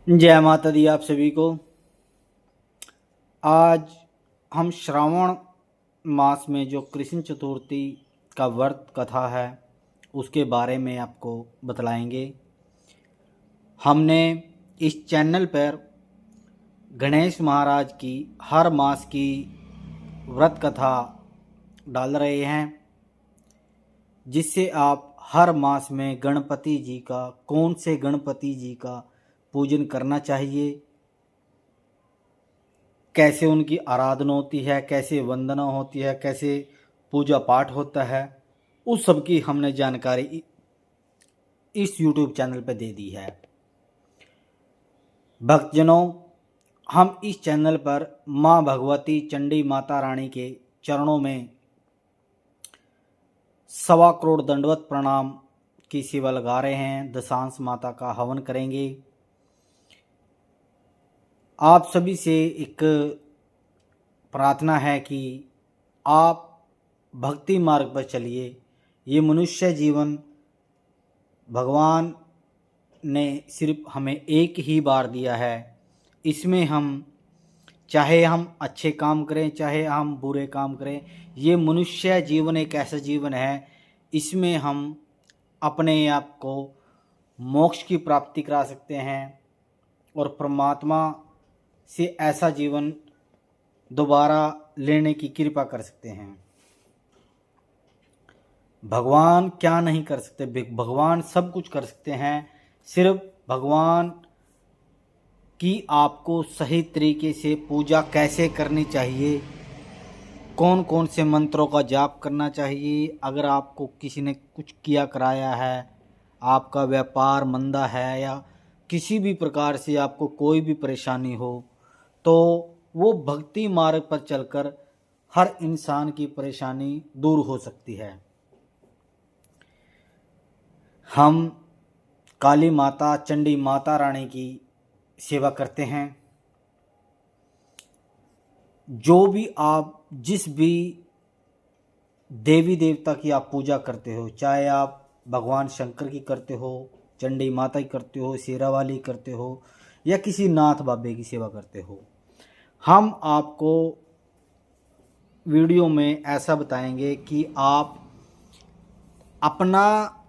जय माता दी आप सभी को। आज हम श्रावण मास में जो कृष्ण चतुर्थी का व्रत कथा है उसके बारे में आपको बतलाएंगे। हमने इस चैनल पर गणेश महाराज की हर मास की व्रत कथा डाल रहे हैं, जिससे आप हर मास में गणपति जी का, कौन से गणपति जी का पूजन करना चाहिए, कैसे उनकी आराधना होती है, कैसे वंदना होती है, कैसे पूजा पाठ होता है, उस सब की हमने जानकारी इस YouTube चैनल पर दे दी है। भक्तजनों, हम इस चैनल पर माँ भगवती चंडी माता रानी के चरणों में 1.25 करोड़ दंडवत प्रणाम की सेवा लगा रहे हैं। दशांश माता का हवन करेंगे। आप सभी से एक प्रार्थना है कि आप भक्ति मार्ग पर चलिए। ये मनुष्य जीवन भगवान ने सिर्फ हमें एक ही बार दिया है। इसमें हम चाहे हम अच्छे काम करें, चाहे हम बुरे काम करें, ये मनुष्य जीवन एक ऐसा जीवन है, इसमें हम अपने आप को मोक्ष की प्राप्ति करा सकते हैं और परमात्मा से ऐसा जीवन दोबारा लेने की कृपा कर सकते हैं। भगवान क्या नहीं कर सकते? भगवान सब कुछ कर सकते हैं। सिर्फ भगवान की आपको सही तरीके से पूजा कैसे करनी चाहिए, कौन कौन से मंत्रों का जाप करना चाहिए। अगर आपको किसी ने कुछ किया कराया है, आपका व्यापार मंदा है या किसी भी प्रकार से आपको कोई भी परेशानी हो, तो वो भक्ति मार्ग पर चलकर हर इंसान की परेशानी दूर हो सकती है। हम काली माता चंडी माता रानी की सेवा करते हैं। जो भी आप जिस भी देवी देवता की आप पूजा करते हो, चाहे आप भगवान शंकर की करते हो, चंडी माता की करते हो, शेरावाली करते हो या किसी नाथ बाबे की सेवा करते हो, हम आपको वीडियो में ऐसा बताएंगे कि आप अपना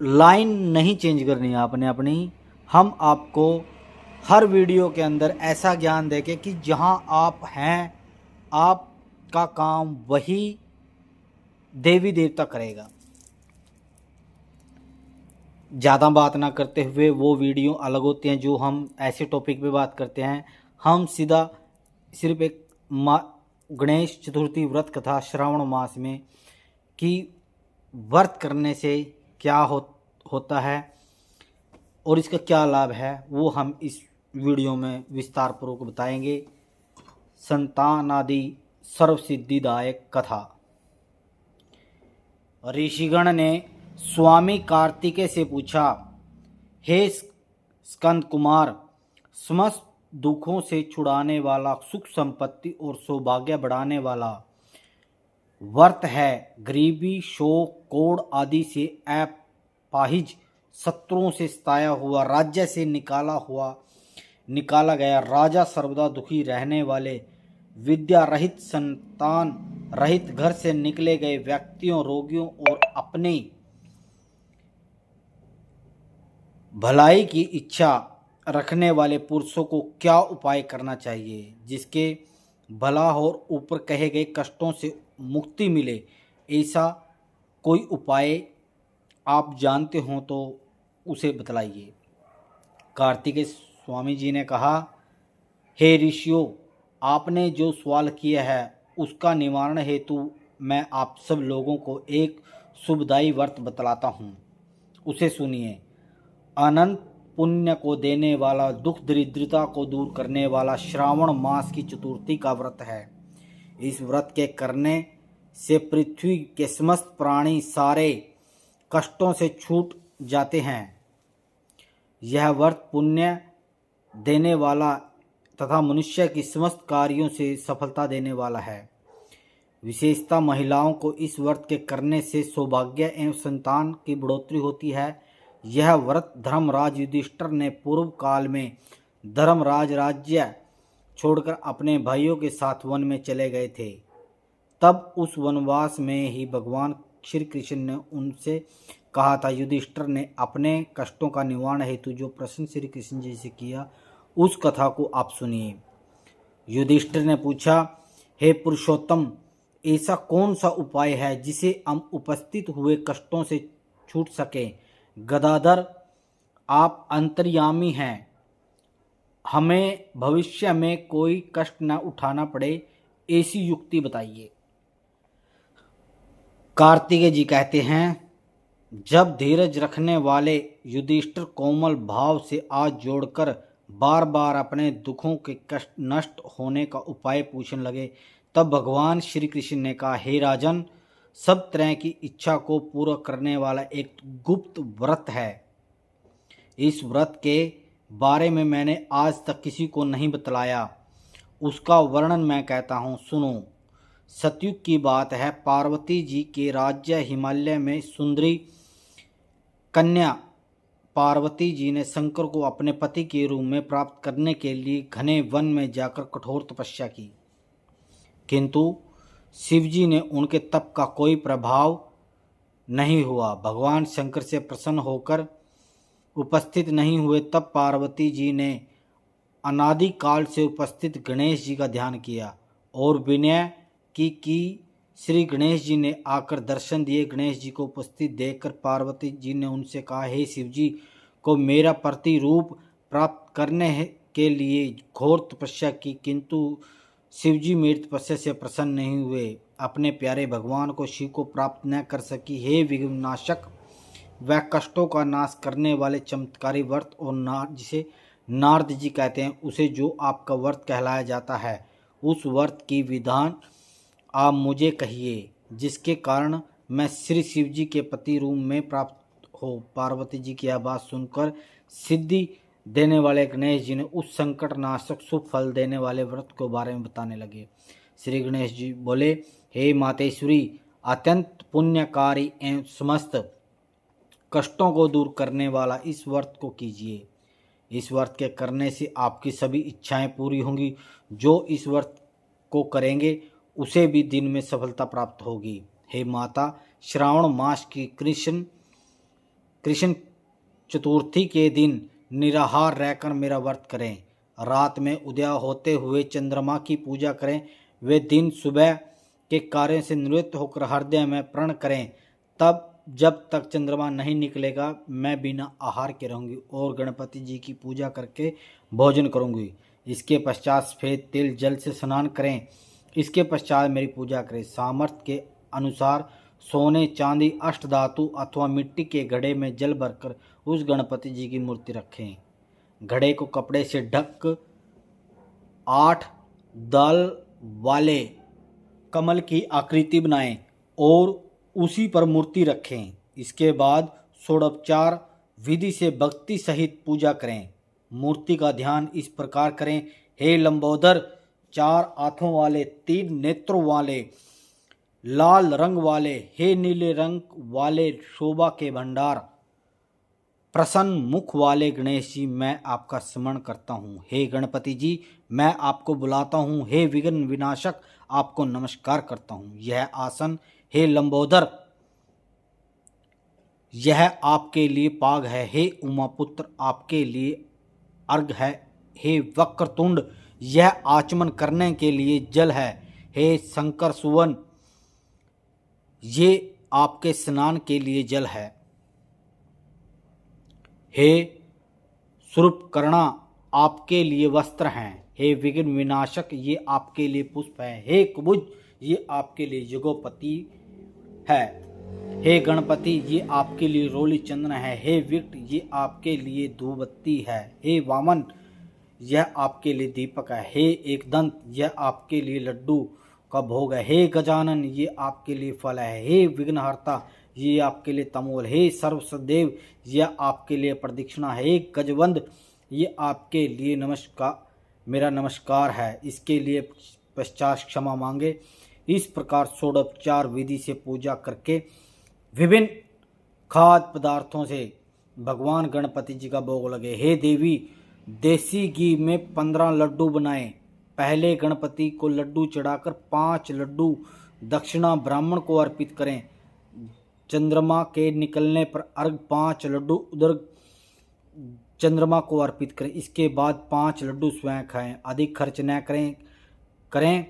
लाइन नहीं चेंज करनी है आपने अपनी। हम आपको हर वीडियो के अंदर ऐसा ज्ञान देंगे कि जहां आप हैं, आपका काम वही देवी देवता करेगा। ज़्यादा बात ना करते हुए, वो वीडियो अलग होते हैं जो हम ऐसे टॉपिक पे बात करते हैं। हम सीधा सिर्फ एक गणेश चतुर्थी व्रत कथा श्रावण मास में कि व्रत करने से क्या होता है और इसका क्या लाभ है, वो हम इस वीडियो में विस्तार पूर्वक बताएंगे। संतानादि सर्वसिद्धिदायक कथा। ऋषिगण ने स्वामी कार्तिकेय से पूछा, हे स्कंद कुमार, समस्त दुखों से छुड़ाने वाला, सुख संपत्ति और सौभाग्य बढ़ाने वाला व्रत है गरीबी, शोक, कोढ़ आदि से अपाहिज, शत्रुओं से सताया हुआ, राज्य से निकाला गया राजा, सर्वदा दुखी रहने वाले, विद्या रहित, संतान रहित, घर से निकले गए व्यक्तियों, रोगियों और अपने भलाई की इच्छा रखने वाले पुरुषों को क्या उपाय करना चाहिए जिसके भला और ऊपर कहे गए कष्टों से मुक्ति मिले? ऐसा कोई उपाय आप जानते हो तो उसे बतलाइए। कार्तिकेय स्वामी जी ने कहा, हे ऋषियों, आपने जो सवाल किया है उसका निवारण हेतु मैं आप सब लोगों को एक शुभदायी व्रत बतलाता हूँ, उसे सुनिए। अनंत पुण्य को देने वाला, दुख दरिद्रता को दूर करने वाला श्रावण मास की चतुर्थी का व्रत है। इस व्रत के करने से पृथ्वी के समस्त प्राणी सारे कष्टों से छूट जाते हैं। यह व्रत पुण्य देने वाला तथा मनुष्य की समस्त कार्यों से सफलता देने वाला है। विशेषतः महिलाओं को इस व्रत के करने से सौभाग्य एवं संतान की बढ़ोतरी होती है। यह व्रत धर्मराज युधिष्ठिर ने पूर्व काल में धर्मराज राज्य छोड़कर अपने भाइयों के साथ वन में चले गए थे। तब उस वनवास में ही भगवान श्री कृष्ण ने उनसे कहा था। युधिष्ठिर ने अपने कष्टों का निवारण हेतु जो प्रश्न श्री कृष्ण जी से किया, उस कथा को आप सुनिए। युधिष्ठिर ने पूछा, हे पुरुषोत्तम, ऐसा कौन सा उपाय है जिसे हम उपस्थित हुए कष्टों से छूट सके? गदाधर, आप अंतर्यामी हैं, हमें भविष्य में कोई कष्ट न उठाना पड़े, ऐसी युक्ति बताइए। कार्तिकेय जी कहते हैं, जब धीरज रखने वाले युधिष्ठिर कोमल भाव से आज जोड़कर बार बार अपने दुखों के कष्ट नष्ट होने का उपाय पूछने लगे, तब भगवान श्री कृष्ण ने कहा, हे राजन, सब तरह की इच्छा को पूरा करने वाला एक गुप्त व्रत है। इस व्रत के बारे में मैंने आज तक किसी को नहीं बतलाया। उसका वर्णन मैं कहता हूँ, सुनो। सतयुग की बात है। पार्वती जी के राज्य हिमालय में सुंदरी कन्या पार्वती जी ने शंकर को अपने पति के रूप में प्राप्त करने के लिए घने वन में जाकर कठोर तपस्या की, किंतु शिवजी ने उनके तप का कोई प्रभाव नहीं हुआ। भगवान शंकर से प्रसन्न होकर उपस्थित नहीं हुए। तब पार्वती जी ने अनादिकाल से उपस्थित गणेश जी का ध्यान किया और विनय की श्री गणेश जी ने आकर दर्शन दिए। गणेश जी को उपस्थित देखकर पार्वती जी ने उनसे कहा, हे शिव जी को मेरा प्रतिरूप प्राप्त करने के लिए घोर तपस्या की, किंतु शिवजी मेरी तपस्या से प्रसन्न नहीं हुए। अपने प्यारे भगवान को शिव को प्राप्त न कर सकी। हे विघ्ननाशक, वह कष्टों का नाश करने वाले चमत्कारी व्रत और जिसे नारद जी कहते हैं, उसे जो आपका व्रत कहलाया जाता है, उस व्रत की विधान आप मुझे कहिए, जिसके कारण मैं श्री शिव जी के पति रूप में प्राप्त हो। पार्वती जी की यह बात सुनकर सिद्धि देने वाले गणेश जी ने उस संकट नाशक शुभ फल देने वाले व्रत के बारे में बताने लगे। श्री गणेश जी बोले, हे मातेश्वरी, अत्यंत पुण्यकारी एवं समस्त कष्टों को दूर करने वाला इस व्रत को कीजिए। इस व्रत के करने से आपकी सभी इच्छाएं पूरी होंगी। जो इस व्रत को करेंगे उसे भी दिन में सफलता प्राप्त होगी। हे माता, श्रावण मास की कृष्ण चतुर्थी के दिन निराहार रहकर मेरा व्रत करें। रात में उदय होते हुए चंद्रमा की पूजा करें। वे दिन सुबह के कार्य से निवृत्त होकर हृदय में प्रण करें। तब जब तक चंद्रमा नहीं निकलेगा मैं बिना आहार के रहूँगी और गणपति जी की पूजा करके भोजन करूँगी। इसके पश्चात सफेद तिल जल से स्नान करें। इसके पश्चात मेरी पूजा करें। सामर्थ्य के अनुसार सोने, चांदी, अष्टधातु अथवा मिट्टी के घड़े में जल भरकर उस गणपति जी की मूर्ति रखें। घड़े को कपड़े से ढक 8 दल वाले कमल की आकृति बनाएं और उसी पर मूर्ति रखें। इसके बाद षोडोपचार विधि से भक्ति सहित पूजा करें। मूर्ति का ध्यान इस प्रकार करें, हे लंबोदर, 4 आंखों वाले, 3 नेत्रों वाले, लाल रंग वाले, हे नीले रंग वाले शोभा के भंडार, प्रसन्न मुख वाले गणेश जी, मैं आपका स्मरण करता हूँ। हे गणपति जी, मैं आपको बुलाता हूँ। हे विघ्न विनाशक, आपको नमस्कार करता हूँ। यह आसन, हे लंबोदर, यह आपके लिए पाग है। हे उमापुत्र, आपके लिए अर्घ है। हे वक्रतुंड, यह आचमन करने के लिए जल है। हे शंकर सुवन, ये आपके स्नान के लिए जल है। हे स्वरूपकर्णा, आपके लिए वस्त्र हैं। हे विघ्न विनाशक, ये आपके लिए पुष्प है। हे कुबुज, ये आपके लिए युगोपति है। हे गणपति, ये आपके लिए रोली चंदन है। हे विकट, ये आपके लिए धूपबत्ती है। हे वामन, यह आपके लिए दीपक है। हे एकदंत, यह आपके लिए लड्डू का भोग है। हे गजानन, ये आपके लिए फल है। हे विघ्नहर्ता, ये आपके लिए तमोल। हे सर्वसदेव, यह आपके लिए प्रदक्षिणा है। हे गजवंद, ये आपके लिए मेरा नमस्कार है। इसके लिए पश्चात क्षमा मांगे। इस प्रकार षोडोपचार विधि से पूजा करके विभिन्न खाद्य पदार्थों से भगवान गणपति जी का भोग लगे। हे देवी, देसी घी में 15 लड्डू बनाएं। पहले गणपति को लड्डू चढ़ाकर 5 लड्डू दक्षिणा ब्राह्मण को अर्पित करें। चंद्रमा के निकलने पर अर्घ 5 लड्डू उधर चंद्रमा को अर्पित करें। इसके बाद 5 लड्डू स्वयं खाएं। अधिक खर्च न करें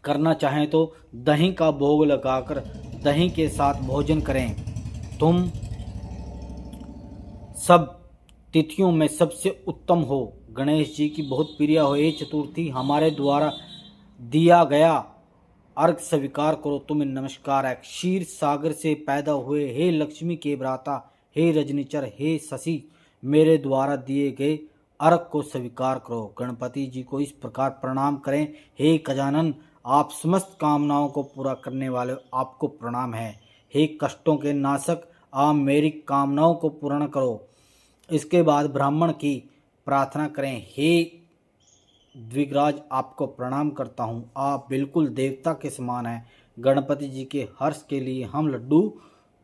करना चाहें तो दही का भोग लगाकर दही के साथ भोजन करें। तुम सब तिथियों में सबसे उत्तम हो, गणेश जी की बहुत प्रिय हो। ये चतुर्थी हमारे द्वारा दिया गया अर्घ स्वीकार करो, तुम्हें नमस्कार है। क्षीर सागर से पैदा हुए हे लक्ष्मी के भ्राता, हे रजनीचर, हे शशि, मेरे द्वारा दिए गए अर्घ को स्वीकार करो। गणपति जी को इस प्रकार प्रणाम करें। हे गजानन, आप समस्त कामनाओं को पूरा करने वाले, आपको प्रणाम है। हे कष्टों के नाशक, आप मेरी कामनाओं को पूर्ण करो। इसके बाद ब्राह्मण की प्रार्थना करें। हे द्विगराज, आपको प्रणाम करता हूँ, आप बिल्कुल देवता के समान हैं। गणपति जी के हर्ष के लिए हम लड्डू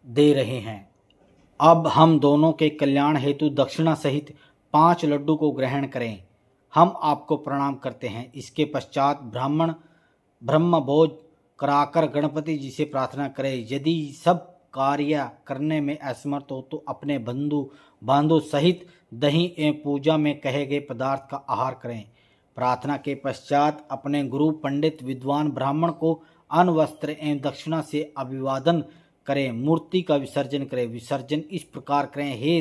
दे रहे हैं। अब हम दोनों के कल्याण हेतु दक्षिणा सहित 5 लड्डू को ग्रहण करें। हम आपको प्रणाम करते हैं। इसके पश्चात ब्रह्म भोज कराकर गणपति जी से प्रार्थना करें। यदि सब कार्य करने में असमर्थ हो तो अपने बांधों सहित दही एवं पूजा में कहे गए पदार्थ का आहार करें। प्रार्थना के पश्चात अपने गुरु पंडित विद्वान ब्राह्मण को अन्न वस्त्र एवं दक्षिणा से अभिवादन करें। मूर्ति का विसर्जन करें। विसर्जन इस प्रकार करें। हे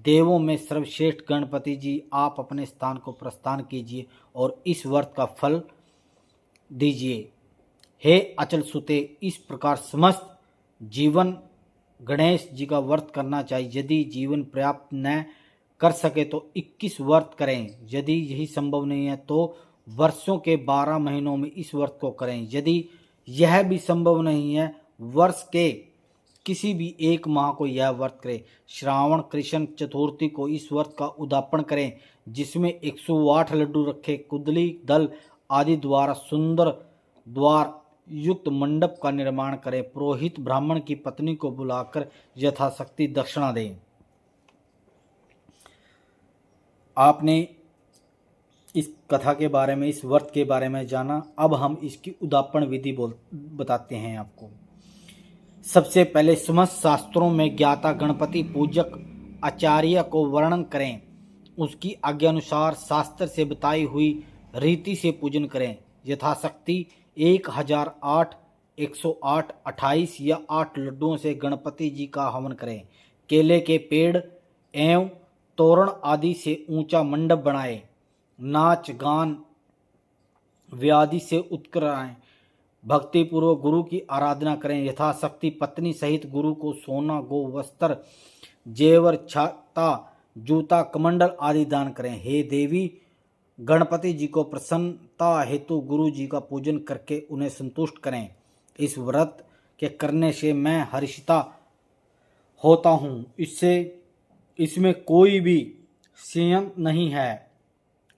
देवों में सर्वश्रेष्ठ गणपति जी, आप अपने स्थान को प्रस्थान कीजिए और इस व्रत का फल दीजिए। हे अचल सुते, इस प्रकार समस्त जीवन गणेश जी का व्रत करना चाहिए। यदि जीवन पर्याप्त न कर सके तो 21 व्रत करें। यदि यही संभव नहीं है तो वर्षों के 12 महीनों में इस व्रत को करें। यदि यह भी संभव नहीं है, वर्ष के किसी भी एक माह को यह व्रत करें। श्रावण कृष्ण चतुर्थी को इस व्रत का उद्यापन करें, जिसमें 108 लड्डू रखे, कुंडली दल आदि द्वारा सुंदर द्वार युक्त मंडप का निर्माण करें। पुरोहित ब्राह्मण की पत्नी को बुलाकर यथाशक्ति दक्षिणा दें। आपने इस कथा के बारे में, इस व्रत के बारे में जाना। अब हम इसकी उद्यापन विधि बताते हैं आपको। सबसे पहले समस्त शास्त्रों में ज्ञाता गणपति पूजक आचार्य को वर्णन करें। उसकी आज्ञानुसार शास्त्र से बताई हुई रीति से पूजन करें। यथाशक्ति 1008, 108, 28 या 8 लड्डुओं से गणपति जी का हवन करें। केले के पेड़ एवं तोरण आदि से ऊंचा मंडप बनाएं। नाच गान व्याधि से उत्कराएं। भक्तिपूर्वक गुरु की आराधना करें। यथाशक्ति पत्नी सहित गुरु को सोना, गो वस्त्र, जेवर, छाता, जूता, कमंडल आदि दान करें। हे देवी, गणपति जी को प्रसन्नता हेतु गुरु जी का पूजन करके उन्हें संतुष्ट करें। इस व्रत के करने से मैं हर्षिता होता हूँ। इसमें कोई भी संयम नहीं है।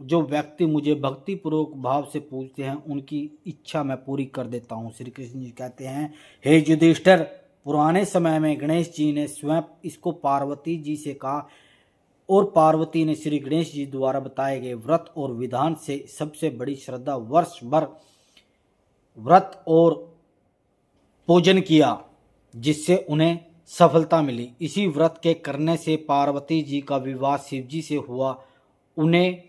जो व्यक्ति मुझे भक्तिपूर्वक भाव से पूजते हैं उनकी इच्छा मैं पूरी कर देता हूँ। श्री कृष्ण जी कहते हैं, हे युधिष्ठिर, पुराने समय में गणेश जी ने स्वयं इसको पार्वती जी से कहा और पार्वती ने श्री गणेश जी द्वारा बताए गए व्रत और विधान से सबसे बड़ी श्रद्धा वर्ष भर व्रत और पूजन किया, जिससे उन्हें सफलता मिली। इसी व्रत के करने से पार्वती जी का विवाह शिव जी से हुआ। उन्हें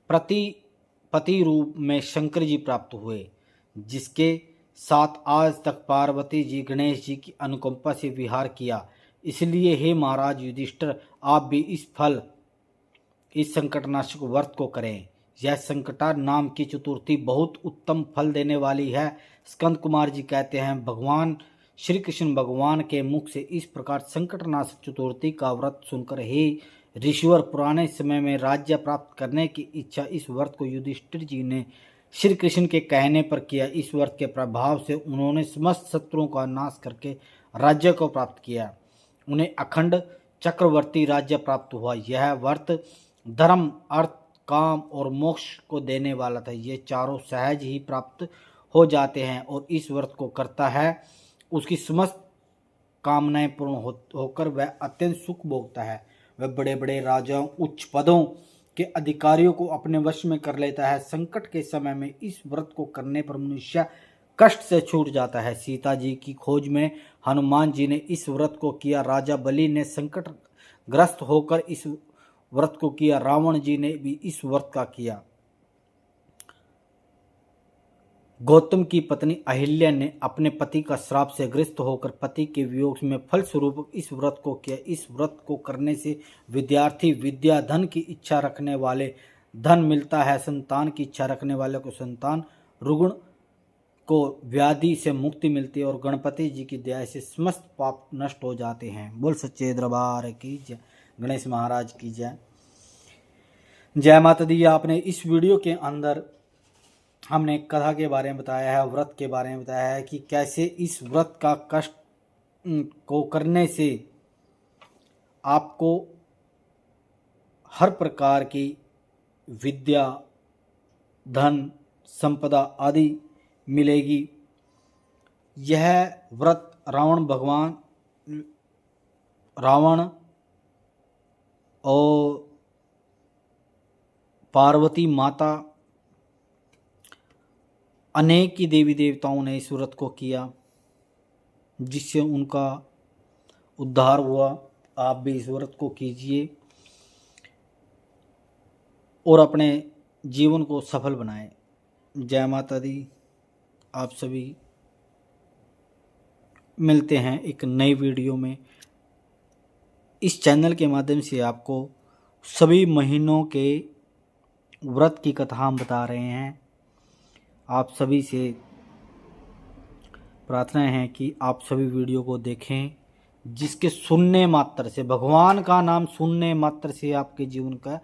पति रूप में शंकर जी प्राप्त हुए, जिसके साथ आज तक पार्वती जी गणेश जी की अनुकंपा से विहार किया। इसलिए हे महाराज युधिष्ठिर, आप भी इस संकटनाशक व्रत को करें। यह संकटा नाम की चतुर्थी बहुत उत्तम फल देने वाली है। स्कंद कुमार जी कहते हैं, भगवान श्री कृष्ण भगवान के मुख से इस प्रकार संकटनाशक चतुर्थी का व्रत सुनकर हे ऋषिवर, पुराने समय में राज्य प्राप्त करने की इच्छा इस व्रत को युधिष्ठिर जी ने श्री कृष्ण के कहने पर किया। इस व्रत के प्रभाव से उन्होंने समस्त शत्रुओं का नाश करके राज्य को प्राप्त किया। उन्हें अखंड चक्रवर्ती राज्य प्राप्त हुआ। यह व्रत धर्म, अर्थ, काम और मोक्ष को देने वाला था। ये चारों सहज ही प्राप्त हो जाते हैं और इस व्रत को करता है उसकी समस्त कामनाएं पूर्ण होकर वह अत्यंत सुख भोगता है। वह बड़े बड़े राजाओं, उच्च पदों के अधिकारियों को अपने वश में कर लेता है। संकट के समय में इस व्रत को करने पर मनुष्य कष्ट से छूट जाता है। सीता जी की खोज में हनुमान जी ने इस व्रत को किया। राजा बलि ने संकट ग्रस्त होकर इस व्रत को किया। रावण जी ने भी इस व्रत का किया। गौतम की पत्नी अहिल्या ने अपने पति का श्राप से ग्रस्त होकर पति के वियोग में फलस्वरूप इस व्रत को किया। इस व्रत को करने से विद्यार्थी विद्या, धन की इच्छा रखने वाले धन मिलता है, संतान की इच्छा रखने वाले को संतान, रुग्ण को व्याधि से मुक्ति मिलती है और गणपति जी की दया से समस्त पाप नष्ट हो जाते हैं। बोल सच्चे दरबार की जय, गणेश महाराज की जय। जय माता दी। आपने इस वीडियो के अंदर हमने कथा के बारे में बताया है, व्रत के बारे में बताया है कि कैसे इस व्रत का कष्ट को करने से आपको हर प्रकार की विद्या, धन, संपदा आदि मिलेगी। यह व्रत रावण और पार्वती माता, अनेक ही देवी देवताओं ने इस व्रत को किया, जिससे उनका उद्धार हुआ। आप भी इस व्रत को कीजिए और अपने जीवन को सफल बनाएं। जय माता दी। आप सभी मिलते हैं एक नई वीडियो में। इस चैनल के माध्यम से आपको सभी महीनों के व्रत की कथा हम बता रहे हैं। आप सभी से प्रार्थना है कि आप सभी वीडियो को देखें, जिसके सुनने मात्र से, भगवान का नाम सुनने मात्र से आपके जीवन का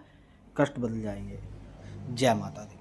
कष्ट बदल जाएंगे। जय माता दी।